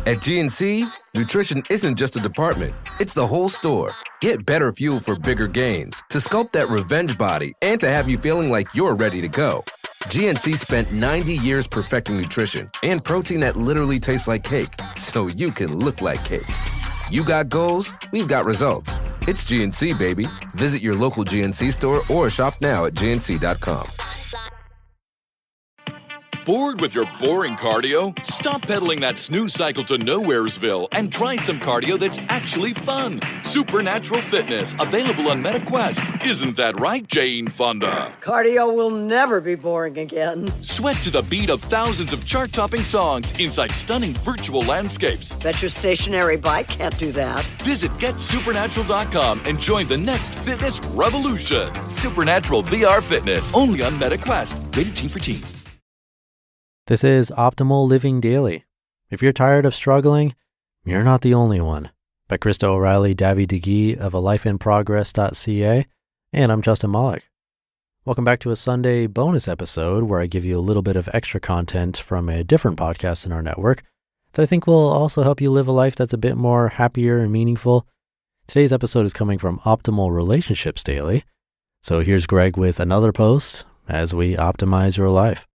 At GNC, nutrition isn't just a department, it's the whole store. Get better fuel for bigger gains, to sculpt that revenge body, and to have you feeling like you're ready to go. GNC spent 90 years perfecting nutrition and protein that literally tastes like cake, so you can look like cake. You got goals, we've got results. It's GNC, baby. Visit your local GNC store or shop now at gnc.com. Bored with your boring cardio? Stop pedaling that snooze cycle to Nowheresville and try some cardio that's actually fun. Supernatural Fitness, available on MetaQuest. Isn't that right, Jane Fonda? Cardio will never be boring again. Sweat to the beat of thousands of chart-topping songs inside stunning virtual landscapes. Bet your stationary bike can't do that. Visit GetSupernatural.com and join the next fitness revolution. Supernatural VR Fitness, only on MetaQuest. Rated T for Teen. This is Optimal Living Daily. If you're tired of struggling, you're not the only one. By Krista O'Reilly-Davi-Digui of alifeinprogress.ca, and I'm Justin Malik. Welcome back to a Sunday bonus episode where I give you a little bit of extra content from a different podcast in our network that I think will also help you live a life that's a bit more happier and meaningful. Today's episode is coming from Optimal Relationships Daily. So here's Greg with another post as we optimize your life.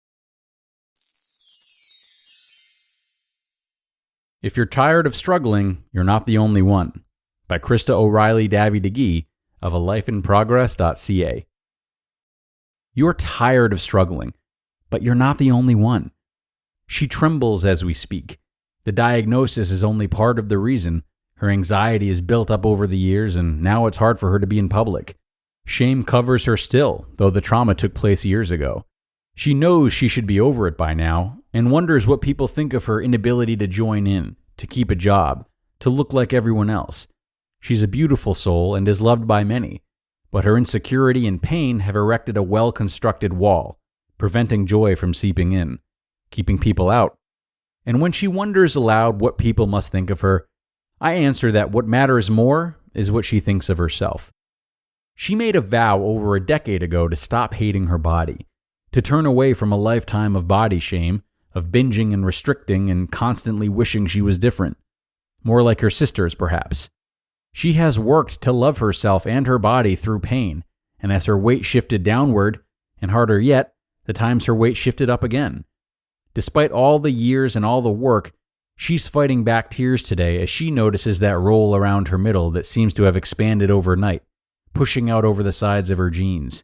If you're tired of struggling, you're not the only one. By Krista O'Reilly-Davi-Digui of alifeinprogress.ca. You're tired of struggling, but you're not the only one. She trembles as we speak. The diagnosis is only part of the reason. Her anxiety is built up over the years, and now it's hard for her to be in public. Shame covers her still, though the trauma took place years ago. She knows she should be over it by now, and wonders what people think of her inability to join in, to keep a job, to look like everyone else. She's a beautiful soul and is loved by many, but her insecurity and pain have erected a well-constructed wall, preventing joy from seeping in, keeping people out. And when she wonders aloud what people must think of her, I answer that what matters more is what she thinks of herself. She made a vow over a decade ago to stop hating her body, to turn away from a lifetime of body shame, of binging and restricting and constantly wishing she was different. More like her sisters, perhaps. She has worked to love herself and her body through pain, and as her weight shifted downward, and harder yet, the times her weight shifted up again. Despite all the years and all the work, she's fighting back tears today as she notices that roll around her middle that seems to have expanded overnight, pushing out over the sides of her jeans.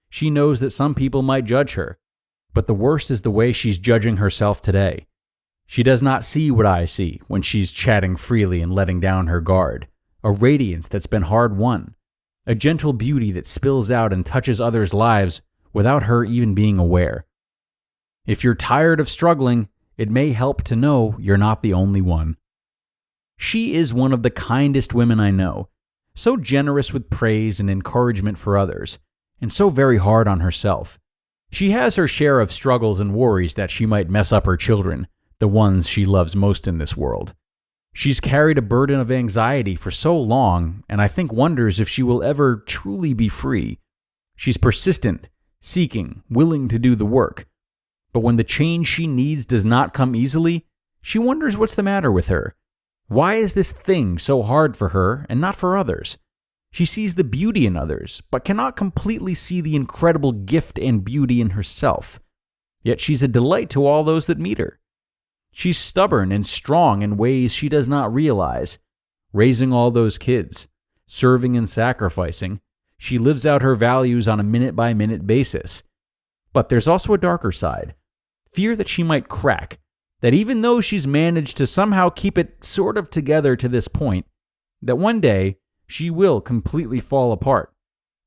She knows that some people might judge her, but the worst is the way she's judging herself today. She does not see what I see when she's chatting freely and letting down her guard, a radiance that's been hard-won, a gentle beauty that spills out and touches others' lives without her even being aware. If you're tired of struggling, it may help to know you're not the only one. She is one of the kindest women I know, so generous with praise and encouragement for others, and so very hard on herself. She has her share of struggles and worries that she might mess up her children, the ones she loves most in this world. She's carried a burden of anxiety for so long, and I think wonders if she will ever truly be free. She's persistent, seeking, willing to do the work. But when the change she needs does not come easily, she wonders what's the matter with her. Why is this thing so hard for her and not for others? She sees the beauty in others, but cannot completely see the incredible gift and beauty in herself. Yet she's a delight to all those that meet her. She's stubborn and strong in ways she does not realize. Raising all those kids, serving and sacrificing, she lives out her values on a minute-by-minute basis. But there's also a darker side. Fear that she might crack, that even though she's managed to somehow keep it sort of together to this point, that one day she will completely fall apart.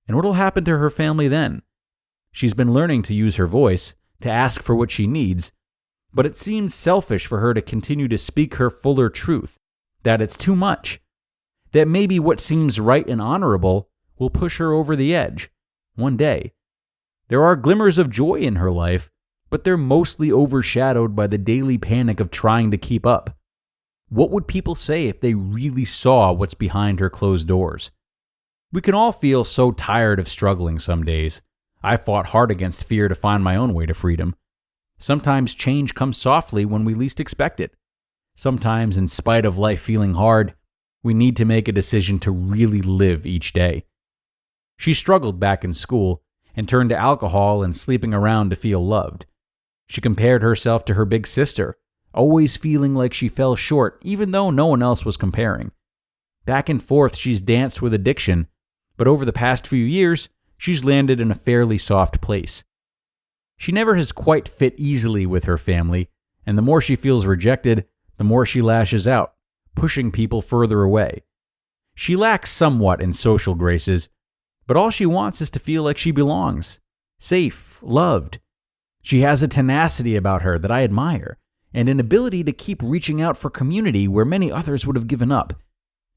And what'll happen to her family then? She's been learning to use her voice, to ask for what she needs, but it seems selfish for her to continue to speak her fuller truth, that it's too much, that maybe what seems right and honorable will push her over the edge, one day. There are glimmers of joy in her life, but they're mostly overshadowed by the daily panic of trying to keep up. What would people say if they really saw what's behind her closed doors? We can all feel so tired of struggling some days. I fought hard against fear to find my own way to freedom. Sometimes change comes softly when we least expect it. Sometimes, in spite of life feeling hard, we need to make a decision to really live each day. She struggled back in school and turned to alcohol and sleeping around to feel loved. She compared herself to her big sister, always feeling like she fell short even though no one else was comparing. Back and forth she's danced with addiction, but over the past few years, she's landed in a fairly soft place. She never has quite fit easily with her family, and the more she feels rejected, the more she lashes out, pushing people further away. She lacks somewhat in social graces, but all she wants is to feel like she belongs, safe, loved. She has a tenacity about her that I admire, and an ability to keep reaching out for community where many others would have given up.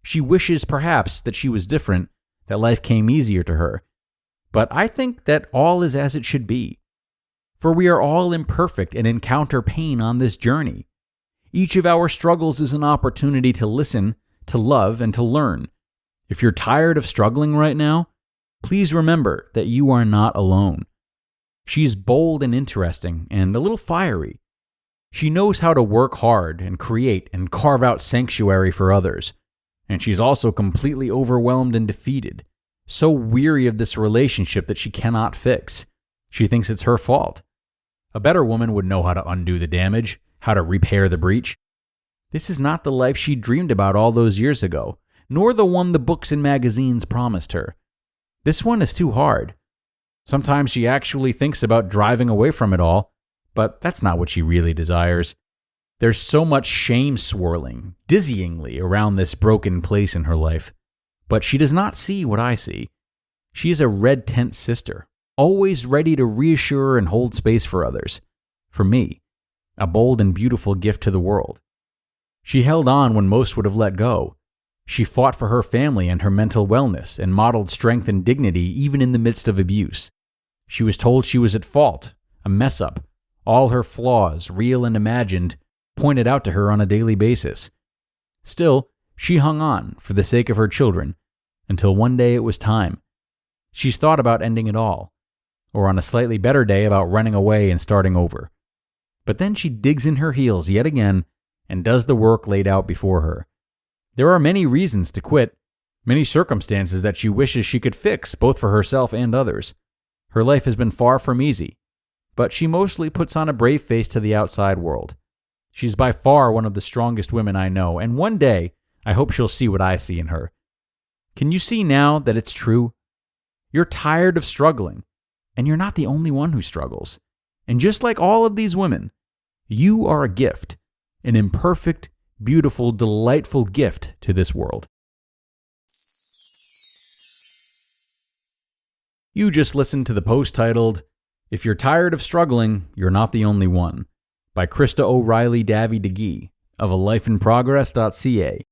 She wishes, perhaps, that she was different, that life came easier to her. But I think that all is as it should be. For we are all imperfect and encounter pain on this journey. Each of our struggles is an opportunity to listen, to love, and to learn. If you're tired of struggling right now, please remember that you are not alone. She's bold and interesting and a little fiery. She knows how to work hard and create and carve out sanctuary for others. And she's also completely overwhelmed and defeated, so weary of this relationship that she cannot fix. She thinks it's her fault. A better woman would know how to undo the damage, how to repair the breach. This is not the life she dreamed about all those years ago, nor the one the books and magazines promised her. This one is too hard. Sometimes she actually thinks about driving away from it all, but that's not what she really desires. There's so much shame swirling, dizzyingly around this broken place in her life, but she does not see what I see. She is a red tent sister, always ready to reassure and hold space for others. For me, a bold and beautiful gift to the world. She held on when most would have let go. She fought for her family and her mental wellness and modeled strength and dignity even in the midst of abuse. She was told she was at fault, a mess up, all her flaws, real and imagined, pointed out to her on a daily basis. Still, she hung on for the sake of her children until one day it was time. She's thought about ending it all, or on a slightly better day about running away and starting over. But then she digs in her heels yet again and does the work laid out before her. There are many reasons to quit, many circumstances that she wishes she could fix, both for herself and others. Her life has been far from easy, but she mostly puts on a brave face to the outside world. She's by far one of the strongest women I know, and one day I hope she'll see what I see in her. Can you see now that it's true? You're tired of struggling, and you're not the only one who struggles. And just like all of these women, you are a gift, an imperfect, beautiful, delightful gift to this world. You just listened to the post titled, "If You're Tired of Struggling, You're Not the Only One," by Krista O'Reilly-Davi-Digui of alifeinprogress.ca.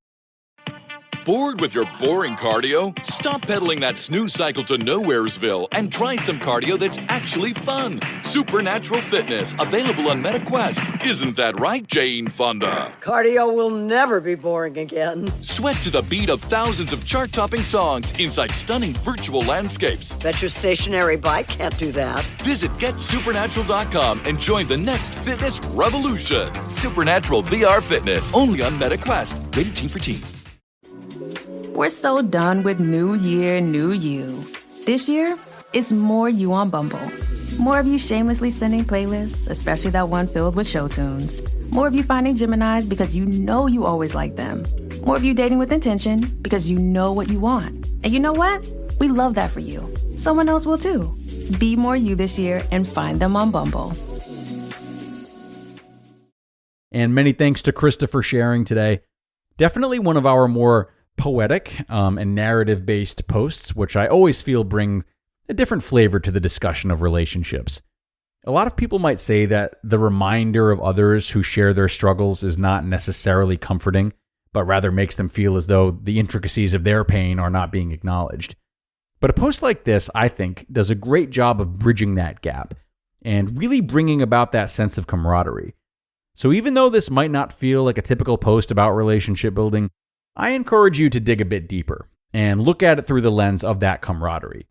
Bored with your boring cardio? Stop pedaling that snooze cycle to nowheresville and try some cardio that's actually fun. Supernatural Fitness, available on MetaQuest. Isn't that right, Jane Fonda? Cardio will never be boring again. Sweat to the beat of thousands of chart-topping songs inside stunning virtual landscapes. Bet your stationary bike can't do that. Visit GetSupernatural.com and join the next fitness revolution. Supernatural VR Fitness, only on MetaQuest. Rated T for Teen. We're so done with New Year, New You. This year, it's more you on Bumble. More of you shamelessly sending playlists, especially that one filled with show tunes. More of you finding Geminis because you know you always like them. More of you dating with intention because you know what you want. And you know what? We love that for you. Someone else will too. Be more you this year and find them on Bumble. And many thanks to Krista for sharing today. Definitely one of our more poetic and narrative-based posts, which I always feel bring a different flavor to the discussion of relationships. A lot of people might say that the reminder of others who share their struggles is not necessarily comforting, but rather makes them feel as though the intricacies of their pain are not being acknowledged. But a post like this, I think, does a great job of bridging that gap and really bringing about that sense of camaraderie. So even though this might not feel like a typical post about relationship building, I encourage you to dig a bit deeper and look at it through the lens of that camaraderie.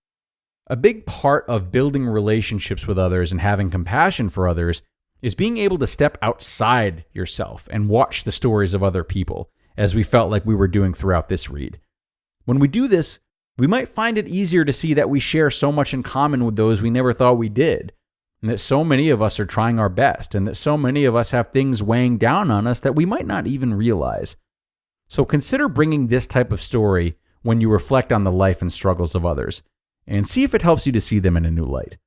A big part of building relationships with others and having compassion for others is being able to step outside yourself and watch the stories of other people, as we felt like we were doing throughout this read. When we do this, we might find it easier to see that we share so much in common with those we never thought we did, and that so many of us are trying our best, and that so many of us have things weighing down on us that we might not even realize. So consider bringing this type of story when you reflect on the life and struggles of others, and see if it helps you to see them in a new light.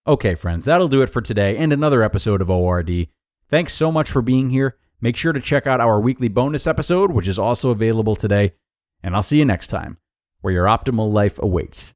Okay, friends, that'll do it for today and another episode of ORD. Thanks so much for being here. Make sure to check out our weekly bonus episode, which is also available today, and I'll see you next time, where your optimal life awaits.